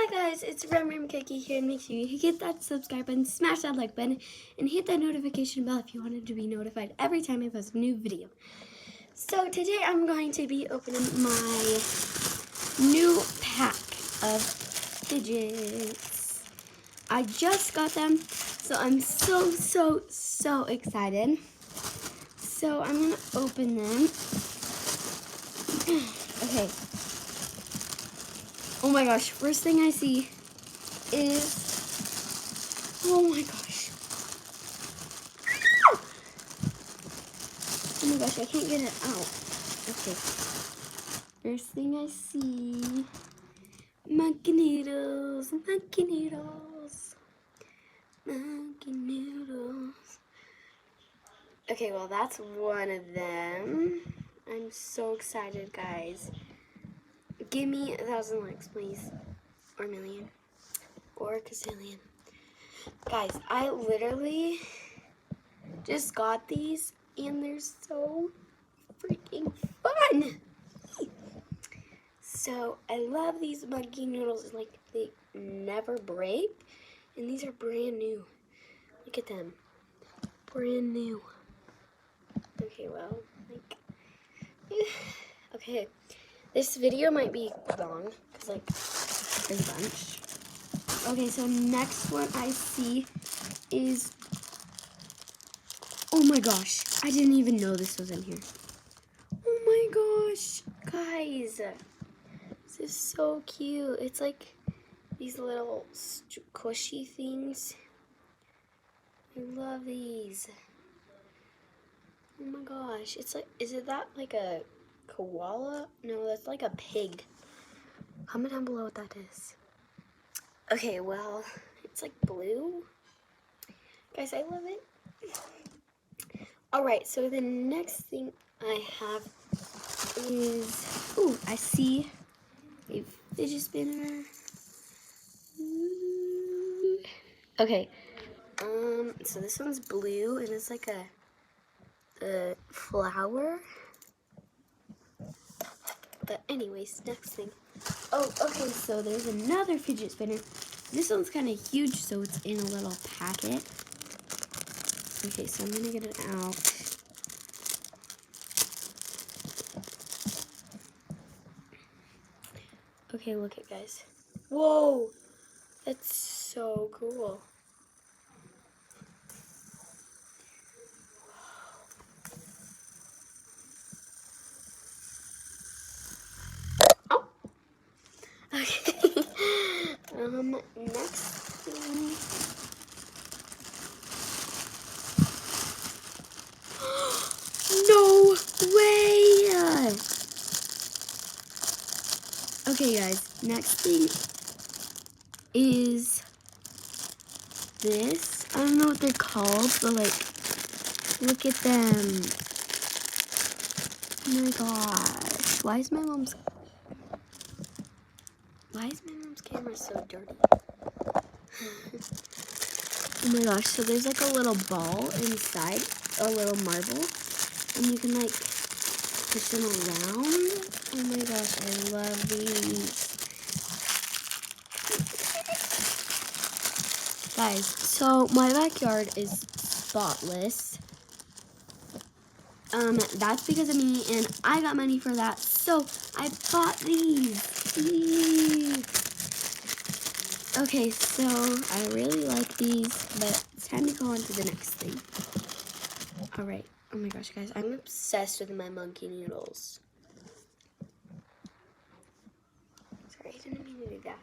guys, it's Ram Cookie here, and make sure you hit that subscribe button, smash that like button, and hit that notification bell if you wanted to be notified every time I post a new video. So today I'm going to be opening my new pack of fidgets. I just got them, so I'm so excited. So I'm gonna open them. Okay. Oh my gosh, first thing I see is, oh my gosh. Oh my gosh, I can't get it out. Okay. First thing I see, monkey noodles, monkey noodles, monkey noodles. Okay, well that's one of them. I'm so excited, guys. Give me 1,000 likes, please. Or a million. Or a gazillion. Guys, I literally just got these and they're so freaking fun. So I love these monkey noodles. Like, they never break. And these are brand new. Look at them. Brand new. Okay, well, like, okay. This video might be long, because, like, there's a bunch. Okay, so next one I see is, oh my gosh, I didn't even know this was in here. Oh my gosh, guys, this is so cute. It's like these little squishy things. I love these. Oh my gosh, it's like, is it that like a koala? No, that's like a pig. Comment down below what that is. Okay, well, it's like blue. Guys, I love it. Alright, so the next thing I have is, ooh, I see a fidget spinner. Okay, so this one's blue, and it's like a flower. But anyways, next thing. Oh, okay, so there's another fidget spinner. This one's kind of huge, so it's in a little packet. Okay, so I'm gonna get it out. Okay, look it, guys. Whoa, that's so cool. Oh, okay. Next thing. No way! Okay, guys, next thing is this. I don't know what they're called, but like, look at them. Oh my gosh. Why is my mom's camera so dirty? Oh my gosh, so there's like a little ball inside, a little marble, and you can like push them around. Oh my gosh, I love these. Guys, so my backyard is spotless. That's because of me, and I got money for that, so I bought these. Okay, so I really like these, but it's time to go on to the next thing. Alright, oh my gosh, guys, I'm obsessed with my monkey noodles. Sorry, I didn't mean to do that.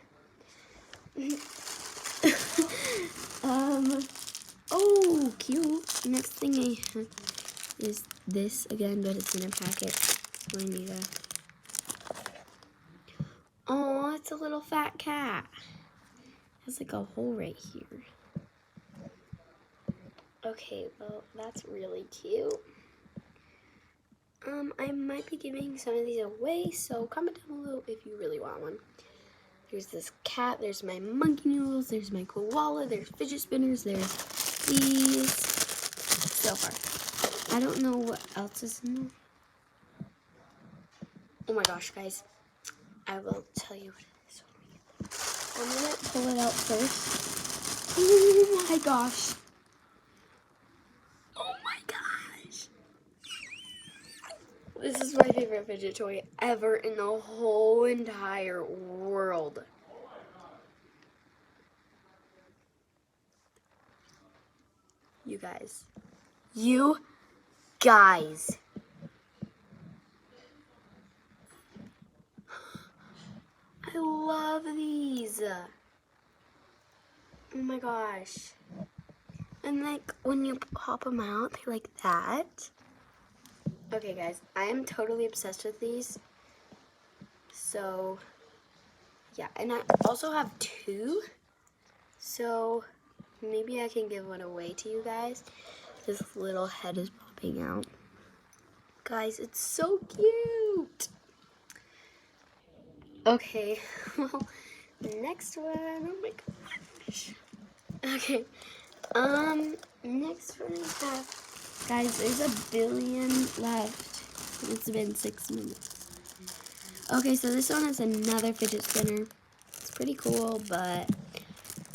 Oh, cute. Next thing I have is this again, but it's in a packet. So I need a. Oh, it's a little fat cat. It has like a hole right here. Okay, well, that's really cute. I might be giving some of these away, so comment down below if you really want one. There's this cat, there's my monkey noodles, there's my koala, there's fidget spinners, there's these. So far. I don't know what else is in there. Oh my gosh, guys. I will tell you what it is when we get them. I'm pull it out first. Oh my gosh. Oh my gosh. This is my favorite fidget toy ever in the whole entire world. You guys. You guys. I love these. Oh my gosh. And like when you pop them out, they're like that. Okay guys, I am totally obsessed with these. So yeah, and I also have two. So maybe I can give one away to you guys. This little head is popping out. Guys, it's so cute. Okay, well, next one. Oh my gosh. Okay. Next one I have, guys, there's a billion left. It's been 6 minutes. Okay, so this one is another fidget spinner. It's pretty cool, but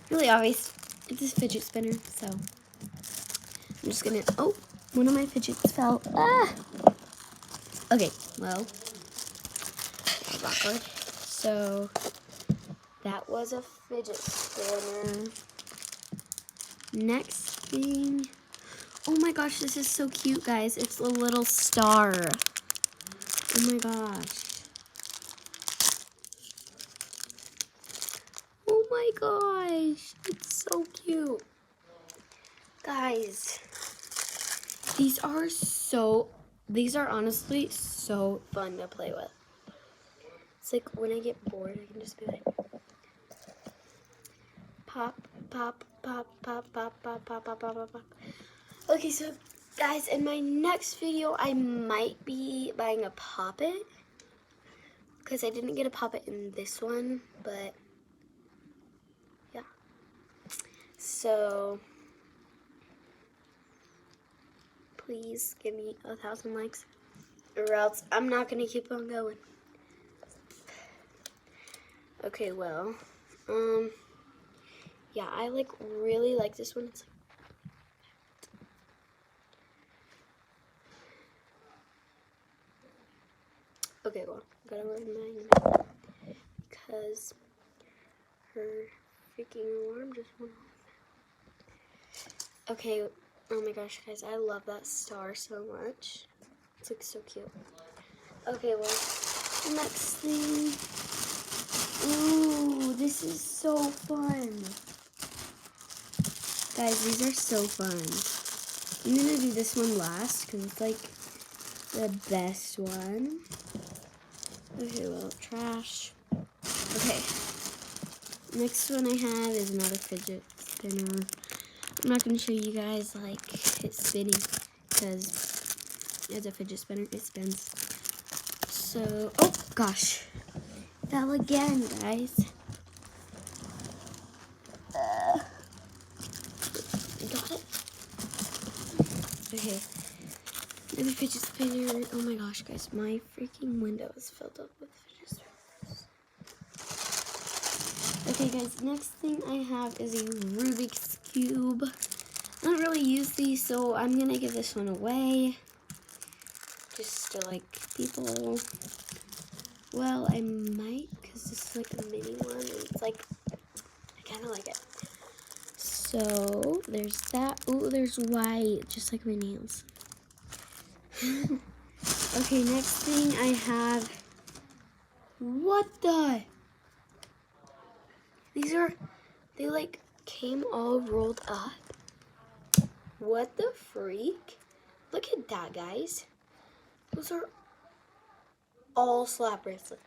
really obvious. It's a fidget spinner, so I'm just gonna, oh, one of my fidgets fell. Ah! Okay, well, that was awkward. So, that was a fidget spinner. Next thing, oh my gosh, this is so cute, guys. It's a little star. Oh my gosh. Oh my gosh, it's so cute. Guys, these are honestly so fun to play with. It's like when I get bored, I can just be like, pop, pop, pop, pop, pop, pop, pop, pop, pop, pop, pop. Okay, so guys, in my next video, I might be buying a Pop-It. Because I didn't get a Pop-It in this one, but yeah. So, please give me 1,000 likes, or else I'm not going to keep on going. Okay, well, yeah, I really like this one. It's okay, well, I gotta remind me because her freaking alarm just went off. Okay, oh my gosh, guys, I love that star so much. It's like so cute. Okay, well, next thing. Ooh, this is so fun. Guys, these are so fun. I'm gonna do this one last because it's like the best one. Okay, well, trash. Okay. Next one I have is another fidget spinner. I'm not gonna show you guys like it spinning because as a fidget spinner it spins. So, oh gosh, fell again, guys. Got it. Okay. Another fidget spinner. Oh my gosh, guys, my freaking window is filled up with fidget spinners. Okay, guys, next thing I have is a Rubik's Cube. I don't really use these, so I'm gonna give this one away. Just to like people. Well, I might, because this is like a mini one, and it's like, I kind of like it. So, there's that. Oh, there's white, just like my nails. Okay, next thing I have, what the? They like came all rolled up. What the freak? Look at that, guys. Those are all slap bracelets.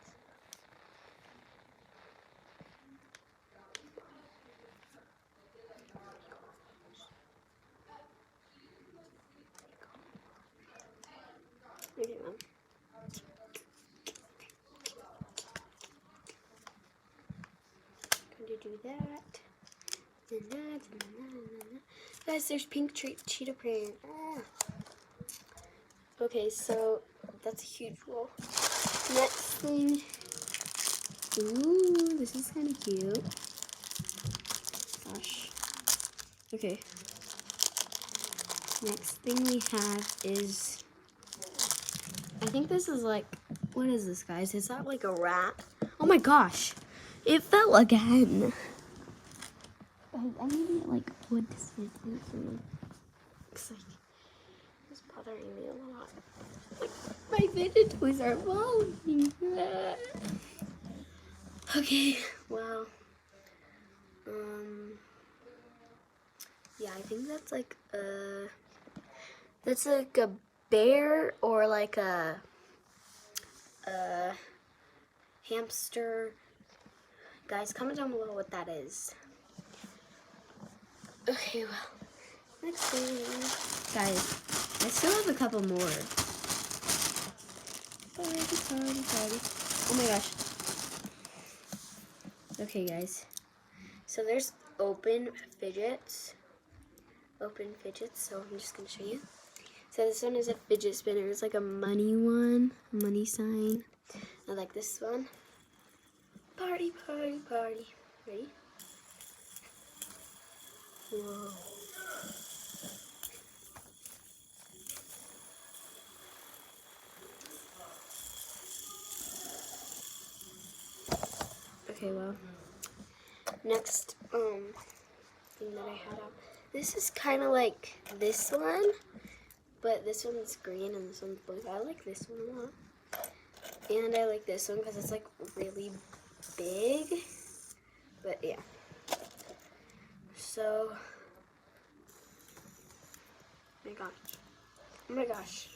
Okay, Mom. Going to do that. And that, and that. Guys, there's pink cheetah print. Ah. Okay, so that's a huge roll. Next thing. Ooh, this is kind of cute. gosh. Okay. Next thing we have is, I think this is like, what is this, guys? Is that like a rat? Oh my gosh. It fell again. I need to like put this in. It's like, it's bothering me a lot. Like, my fidget toys are falling. Okay, well, yeah, I think that's like a bear or like a hamster. Guys, comment down below what that is. Okay, well, next thing, guys, I still have a couple more. Party. Oh my gosh. Okay, guys. So there's open fidgets. So I'm just gonna show you. So this one is a fidget spinner. It's like a money one, money sign. I like this one. Party. Ready? Whoa. Okay, well, next thing that I had out. This is kind of like this one, but this one's green and this one's blue. I like this one a lot. And I like this one because it's like really big. But yeah. So, oh my gosh.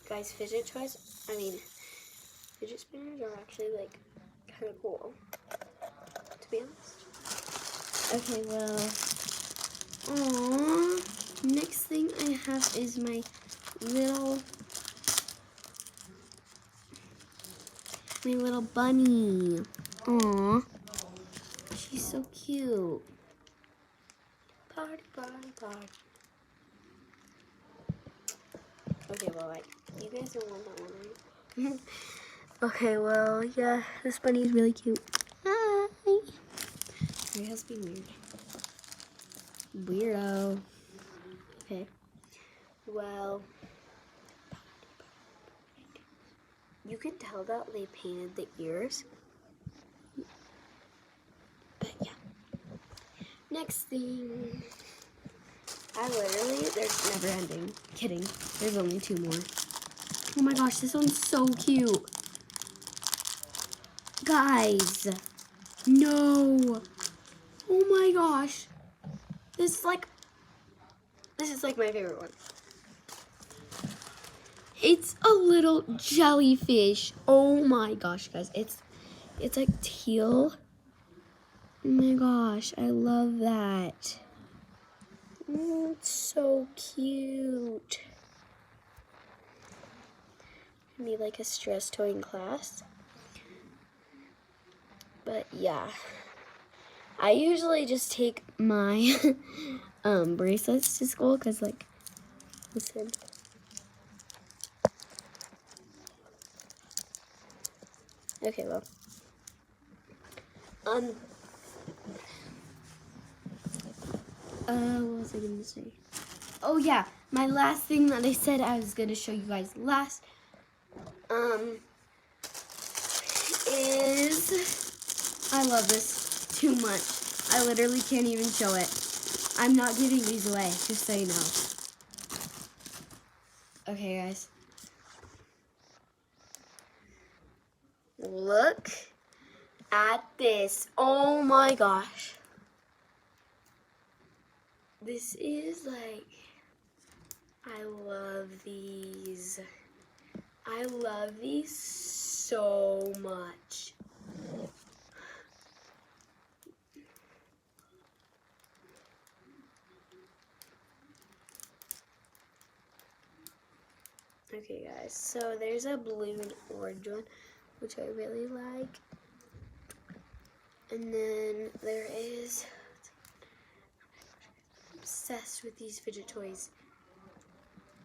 Guys, fidget spinners are actually like kind of cool, to be honest. Okay, well, next thing I have is my little bunny. Aww, she's so cute. Party. Okay, well, like, you guys don't want that one, right? Okay, well, yeah, this bunny is really cute. Hi. It has to be weird. Weirdo. Okay. Well, you can tell that they painted the ears. But yeah. Next thing. There's never ending. Kidding. There's only 2 more. Oh my gosh, this one's so cute. Guys. No. Oh my gosh. This is like my favorite one. It's a little jellyfish. Oh my gosh, guys. It's like teal. Oh my gosh, I love that. Oh, it's so cute. I need like a stress toying class. But yeah. I usually just take my bracelets to school because, like, listen. Okay, well. What was I gonna say? Oh yeah, my last thing that I said I was gonna show you guys last, is, I love this too much. I literally can't even show it. I'm not giving these away, just so you know. Okay, guys. Look at this. Oh my gosh. This is like, I love these. I love these so much. Okay, guys, so there's a blue and orange one, which I really like. And then there is, I'm obsessed with these fidget toys.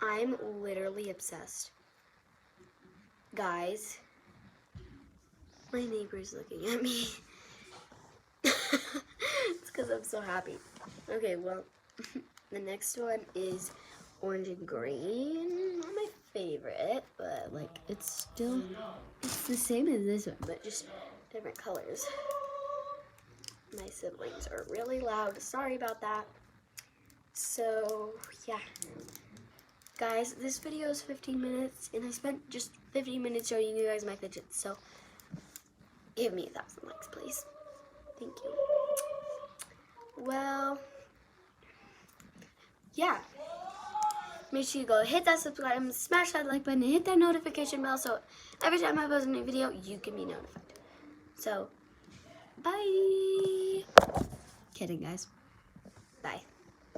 I'm literally obsessed. Guys, My neighbor's looking at me. It's because I'm so happy. Okay, well, the next one is orange and green. Not my favorite, but like it's the same as this one, but just different colors. My siblings are really loud. Sorry about that. So, yeah. Guys, this video is 15 minutes, and I spent just 15 minutes showing you guys my fidgets, so give me 1,000 likes, please. Thank you. Well, yeah. Make sure you go hit that subscribe and smash that like button and hit that notification bell so every time I post a new video, you can be notified. So, bye. Kidding, guys.